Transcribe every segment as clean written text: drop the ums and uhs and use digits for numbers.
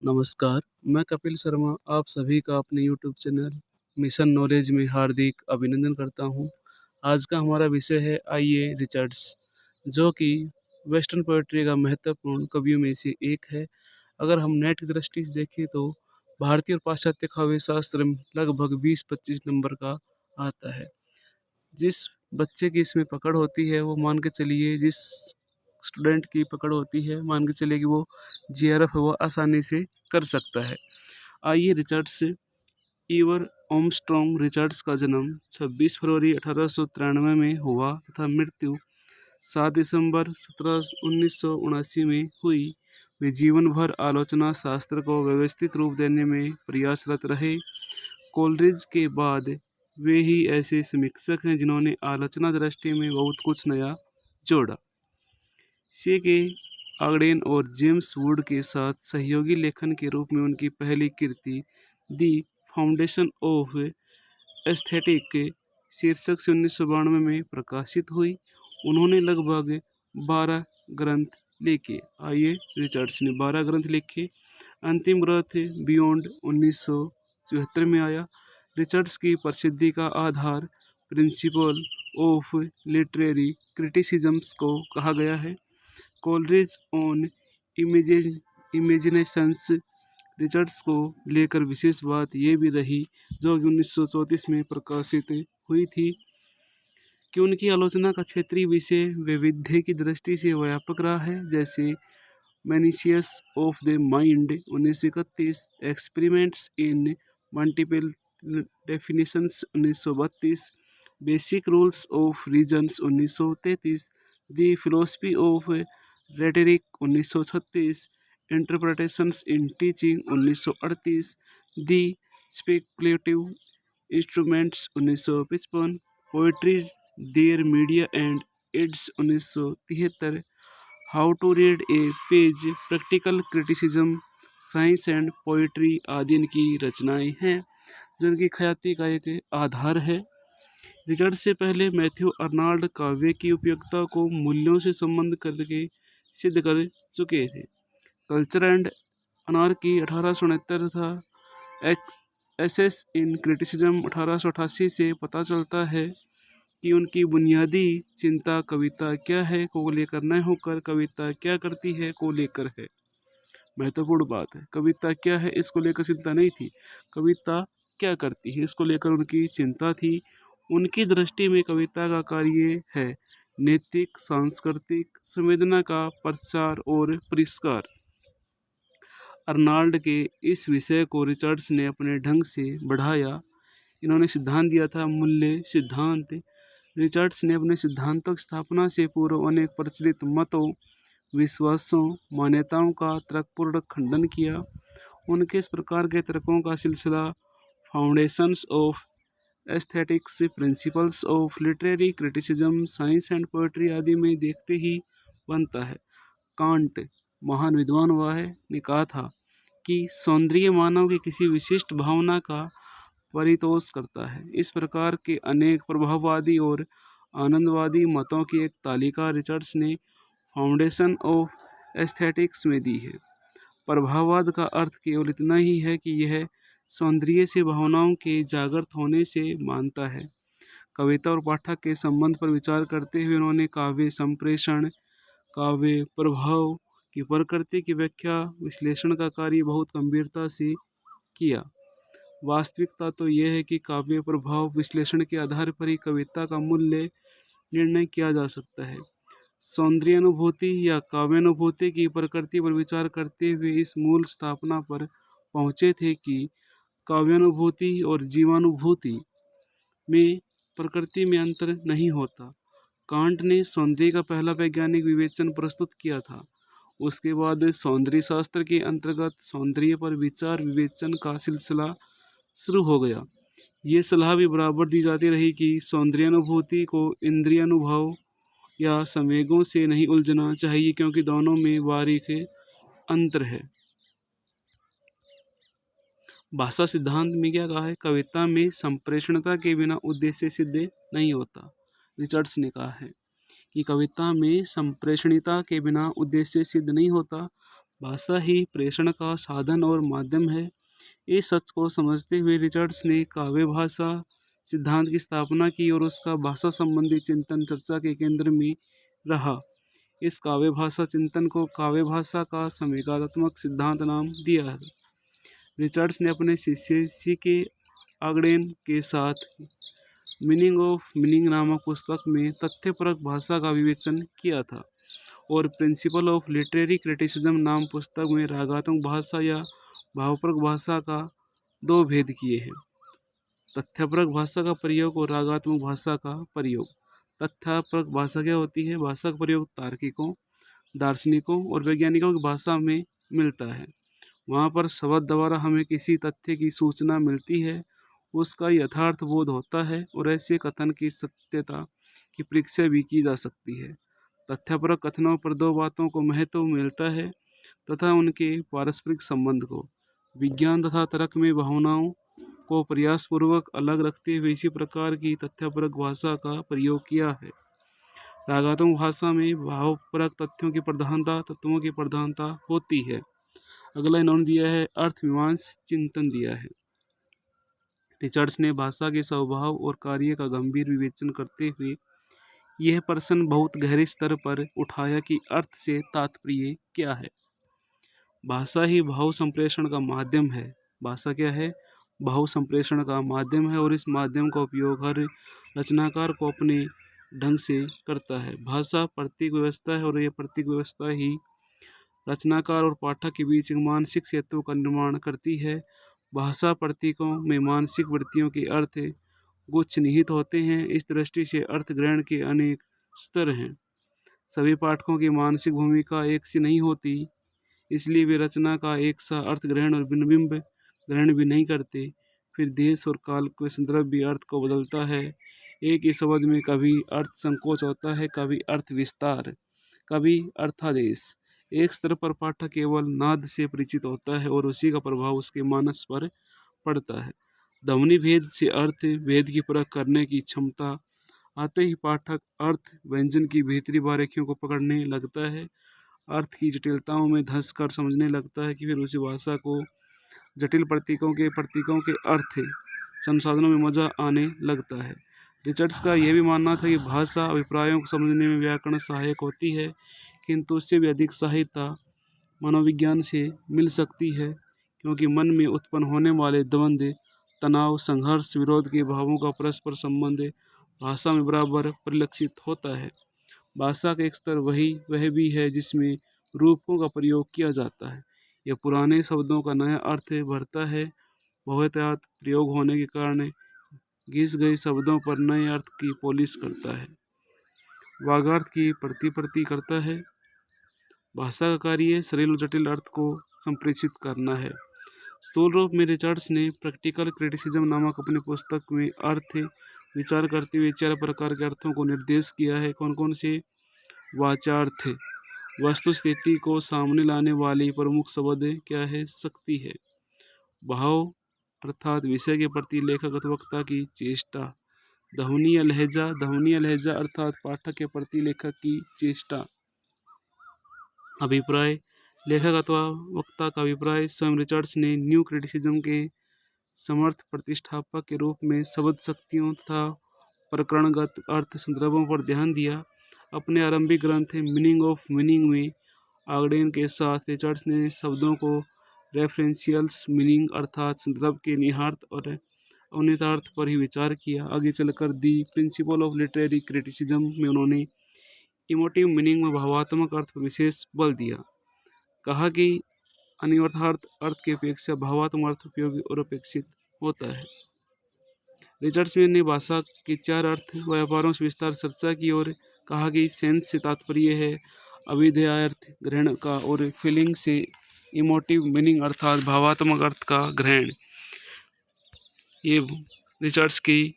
नमस्कार, मैं कपिल शर्मा आप सभी का अपने यूट्यूब चैनल मिशन नॉलेज में हार्दिक अभिनंदन करता हूँ। आज का हमारा विषय है आइए रिचर्ड्स, जो कि वेस्टर्न पोएट्री का महत्वपूर्ण कवियों में से एक है। अगर हम नेट की दृष्टि से देखें तो भारतीय और पाश्चात्य काव्य शास्त्र में लगभग 20-25 नंबर का आता है। जिस बच्चे की इसमें पकड़ होती है वो मान के चलिए, जिस स्टूडेंट की पकड़ होती है मान के चलिए कि वो जीआरएफ वो आसानी से कर सकता है। आइए रिचर्ड्स से। ईवर आर्मस्ट्रॉन्ग रिचर्ड्स का जन्म 26 फरवरी 1893 में हुआ तथा मृत्यु 7 दिसंबर 1979 में हुई। वे जीवन भर आलोचना शास्त्र को व्यवस्थित रूप देने में प्रयासरत रहे। कोलरिज के बाद वे ही ऐसे समीक्षक हैं जिन्होंने आलोचना दृष्टि में बहुत कुछ नया जोड़ा। सी के आगडेन और जेम्स वुड के साथ सहयोगी लेखन के रूप में उनकी पहली कृति दी फाउंडेशन ऑफ एस्थेटिक के शीर्षक से 1992 में प्रकाशित हुई। उन्होंने लगभग 12 ग्रंथ लिखे। आइए रिचर्ड्स ने 12 ग्रंथ लिखे। अंतिम ग्रंथ बियॉन्ड 1974 में आया। रिचर्ड्स की प्रसिद्धि का आधार प्रिंसिपल ऑफ लिटरेरी क्रिटिसिज्म्स को कहा गया है। कोलरिज ऑन इमेजिनेशंस रिचर्ड्स को लेकर विशेष बात यह भी रही, जो कि 1934 में प्रकाशित हुई थी, कि उनकी आलोचना का क्षेत्रीय विषय वैविध्य की दृष्टि से व्यापक रहा है, जैसे Mencius of the mind 1931, experiments in multiple definitions 1932, basic rules of reasons 1933, the philosophy of rhetoric 1936, interpretations in teaching 1938, the speculative instruments 1955, poetries their media and ends 1973, how to read a page, practical criticism, science and poetry आदि इनकी रचनाएं हैं, जो इनकी ख्याति का एक आधार है। रिचर्ड से पहले मैथ्यू अर्नाल्ड काव्य की उपयोगिता को मूल्यों से संबंध करके सिद्ध कर चुके थे। कल्चर एंड अनार्की 1869 था। एसेस इन क्रिटिसिज्म 1888 से पता चलता है कि उनकी बुनियादी चिंता कविता क्या है को लेकर न होकर कविता क्या करती है को लेकर है। महत्वपूर्ण बात है, कविता क्या है इसको लेकर चिंता नहीं थी, कविता क्या करती है इसको लेकर उनकी चिंता थी। उनकी दृष्टि में कविता का कार्य है नैतिक, सांस्कृतिक संवेदना का प्रचार और परिष्कार। अर्नाल्ड के इस विषय को रिचर्ड्स ने अपने ढंग से बढ़ाया। इन्होंने सिद्धांत दिया था मूल्य सिद्धांत। रिचर्ड्स ने अपने सिद्धांतों की स्थापना से पूर्व अनेक प्रचलित मतों, विश्वासों, मान्यताओं का तर्कपूर्ण खंडन किया। उनके इस प्रकार के तर्कों का सिलसिला foundations of aesthetics, principles of literary criticism, science and poetry आदि में देखते ही बनता है। कांट, महान विद्वान हुआ है, ने कहा था कि सौंदर्य मानव की किसी विशिष्ट भावना का परितोष करता है। इस प्रकार के अनेक प्रभाववादी और आनंदवादी मतों की एक तालिका रिचर्ड्स ने फाउंडेशन ऑफ एस्थेटिक्स में दी है। प्रभाववाद का अर्थ केवल इतना ही है कि यह सौंदर्य से भावनाओं के जागृत होने से मानता है। कविता और पाठक के संबंध पर विचार करते हुए उन्होंने काव्य संप्रेषण, काव्य प्रभाव की प्रकृति की व्याख्या, विश्लेषण का कार्य बहुत गंभीरता से किया। वास्तविकता तो यह है कि काव्य प्रभाव विश्लेषण के आधार पर ही कविता का मूल्य निर्णय किया जा सकता है। सौंदर्यानुभूति या काव्यानुभूति की प्रकृति पर विचार करते हुए इस मूल स्थापना पर पहुँचे थे कि काव्यानुभूति और जीवानुभूति में प्रकृति में अंतर नहीं होता। कांट ने सौंदर्य का पहला वैज्ञानिक विवेचन प्रस्तुत किया था। उसके बाद सौंदर्य शास्त्र के अंतर्गत सौंदर्य पर विचार विवेचन का सिलसिला शुरू हो गया। ये सलाह भी बराबर दी जाती रही कि सौंदर्यानुभूति को इंद्रियानुभव या संवेगों से नहीं उलझना चाहिए, क्योंकि दोनों में बारीक अंतर है। भाषा सिद्धांत में क्या कहा है, कविता में संप्रेषणता के बिना उद्देश्य सिद्ध नहीं होता। रिचर्ड्स ने कहा है कि कविता में संप्रेषणीयता के बिना उद्देश्य सिद्ध नहीं होता। भाषा ही प्रेषण का साधन और माध्यम है। इस सच को समझते हुए रिचर्ड्स ने काव्य भाषा सिद्धांत की स्थापना की और उसका भाषा संबंधी चिंतन चर्चा के केंद्र में रहा। इस काव्य भाषा चिंतन को काव्य भाषा का समेगात्मक सिद्धांत नाम दिया है। रिचर्ड्स ने अपने शिष्य सी के आगडेन के साथ मीनिंग ऑफ मीनिंग नामक पुस्तक में तथ्यपरक भाषा का विवेचन किया था और प्रिंसिपल ऑफ लिटरेरी क्रिटिसिज्म नाम पुस्तक में रागात्मक भाषा या भावपरक भाषा का दो भेद किए हैं। तथ्यपरक भाषा का प्रयोग और रागात्मक भाषा का प्रयोग। तथ्यपरक भाषा क्या होती है? भाषा का प्रयोग तार्किकों, दार्शनिकों और वैज्ञानिकों की भाषा में मिलता है। वहाँ पर शब्द द्वारा हमें किसी तथ्य की सूचना मिलती है, उसका यथार्थ बोध होता है और ऐसे कथन की सत्यता की परीक्षा भी की जा सकती है। तथ्यपरक कथनों पर दो बातों को महत्व मिलता है तथा उनके पारस्परिक संबंध को। विज्ञान तथा तर्क में भावनाओं को प्रयासपूर्वक अलग रखते हुए इसी प्रकार की तथ्यपरक भाषा का प्रयोग किया है। रागात्मक भाषा में भावपरक तत्वों की प्रधानता होती है। अगला इन्होंने दिया है अर्थ मीमांस चिंतन दिया है। रिचर्ड्स ने भाषा के स्वभाव और कार्य का गंभीर विवेचन करते हुए यह प्रश्न बहुत गहरे स्तर पर उठाया कि अर्थ से तात्पर्य क्या है। भाषा ही भाव संप्रेषण का माध्यम है। भाषा क्या है? भाव संप्रेषण का माध्यम है और इस माध्यम का उपयोग हर रचनाकार को अपने ढंग से करता है। भाषा प्रतीक व्यवस्था है और यह प्रतीक व्यवस्था ही रचनाकार और पाठक के बीच एक मानसिक सेतु का निर्माण करती है। भाषा प्रतीकों में मानसिक वृत्तियों के अर्थ गुच्छ निहित होते हैं। इस दृष्टि से अर्थ ग्रहण के अनेक स्तर हैं। सभी पाठकों की मानसिक भूमिका एक सी नहीं होती, इसलिए वे रचना का एक सा अर्थ ग्रहण और बिंब ग्रहण भी नहीं करते। फिर देश और काल के संदर्भ भी अर्थ को बदलता है। एक ही शब्द में कभी अर्थ संकोच होता है, कभी अर्थ विस्तार, कभी अर्थादेश। एक स्तर पर पाठक केवल नाद से परिचित होता है और उसी का प्रभाव उसके मानस पर पड़ता है। ध्वनि भेद से अर्थ भेद की परख करने की क्षमता आते ही पाठक अर्थ व्यंजन की भीतरी बारीकियों को पकड़ने लगता है, अर्थ की जटिलताओं में धंस कर समझने लगता है कि फिर उसी भाषा को जटिल प्रतीकों के अर्थ संसाधनों में मजा आने लगता है। रिचर्ड्स का यह भी मानना था कि भाषा अभिप्रायों को समझने में व्याकरण सहायक होती है, किंतु उससे भी अधिक सहायता मनोविज्ञान से मिल सकती है, क्योंकि मन में उत्पन्न होने वाले द्वंद्व, तनाव, संघर्ष, विरोध के भावों का परस्पर संबंध भाषा में बराबर परिलक्षित होता है। भाषा का एक स्तर वह भी है जिसमें रूपों का प्रयोग किया जाता है। यह पुराने शब्दों का नया अर्थ भरता है। बहुतायत प्रयोग होने के कारण घिस गए शब्दों पर नए अर्थ की पॉलिश करता है। वागार्थ की प्रतिप्रति करता है। भाषा का कार्य सरल और जटिल अर्थ को संप्रेषित करना है। स्थूल रूप में रिचर्ड्स ने प्रैक्टिकल क्रिटिसिज्म नामक अपनी पुस्तक में अर्थ विचार करते हुए 4 प्रकार के अर्थों को निर्देश किया है। कौन कौन से? वाचार्थ, वस्तु स्थिति को सामने लाने वाली प्रमुख शब्द क्या है? शक्ति है। भाव अर्थात विषय के प्रति लेखक अथवा वक्ता की चेष्टा। ध्वनि या लहजा अर्थात पाठक के प्रति लेखक की चेष्टा। अभिप्राय, लेखक अथवा वक्ता का अभिप्राय। स्वयं रिचर्ड्स ने न्यू क्रिटिसिज्म के समर्थ प्रतिष्ठापक के रूप में शब्द शक्तियों तथा प्रकरणगत अर्थ संदर्भों पर ध्यान दिया। अपने आरंभिक ग्रंथ मीनिंग ऑफ मीनिंग में आगडेन के साथ रिचर्ड्स ने शब्दों को रेफरेंशियल्स मीनिंग अर्थात संदर्भ के निहितार्थ और अनिहितार्थ पर ही विचार किया। आगे चलकर दी प्रिंसिपल ऑफ लिटरेरी क्रिटिसिज्म में उन्होंने इमोटिव मीनिंग में भावात्मक अर्थ पर विशेष बल दिया। कहा कि अनिहितार्थ अर्थ की अपेक्षा भावात्मक अर्थ उपयोगी और अपेक्षित होता है। रिचर्ड्स ने भाषा के 4 अर्थ व्यापारों से विस्तार चर्चा की और कहा कि सेंस से तात्पर्य है अविधेय अर्थ ग्रहण का और फीलिंग से इमोटिव मीनिंग अर्थात भावात्मक अर्थ का ग्रहण। ये रिचर्ड्स की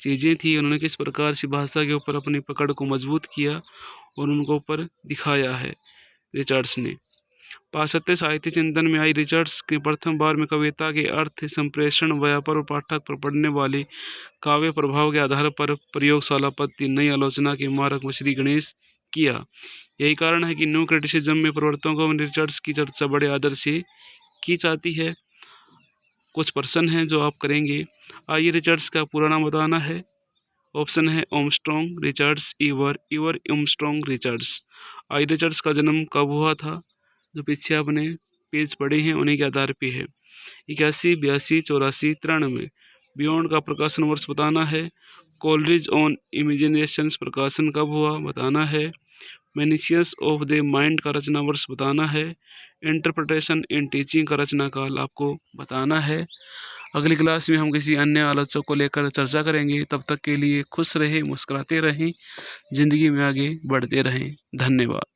चीज़ें थी। उन्होंने किस प्रकार से भाषा के ऊपर अपनी पकड़ को मजबूत किया और उनको ऊपर दिखाया है रिचर्ड्स ने। पाश्चात्य साहित्य चिंतन में आई रिचर्ड्स के प्रथम बार में कविता के अर्थ संप्रेषण व्यापार और पाठक पर पड़ने वाले काव्य प्रभाव के आधार पर प्रयोगशाला पद्धति नई आलोचना के मार्ग में श्री गणेश किया। यही कारण है कि न्यू क्रिटिसिज्म में प्रवर्तकों व रिचर्ड्स की चर्चा बड़े आदर से की जाती है। कुछ प्रश्न हैं जो आप करेंगे। आइए रिचर्ड्स का पूरा नाम बताना है। ऑप्शन है आर्मस्ट्रॉन्ग रिचर्ड्स ईवर आर्मस्ट्रॉन्ग रिचर्ड्स। आई रिचर्ड्स का जन्म कब हुआ था? जो पीछे आपने पेज पढ़े हैं उन्हीं के आधार पे है। 81, 82, 84, 93। बियॉन्ड का प्रकाशन वर्ष बताना है। कोलरिज ऑन इमेजिनेशंस प्रकाशन कब हुआ बताना है। मैनिशियस ऑफ द माइंड का रचना वर्ष बताना है। इंटरप्रिटेशन इन टीचिंग का रचना काल आपको बताना है। अगली क्लास में हम किसी अन्य आलोचक को लेकर चर्चा करेंगे। तब तक के लिए खुश रहें, मुस्कुराते रहें, जिंदगी में आगे बढ़ते रहें। धन्यवाद।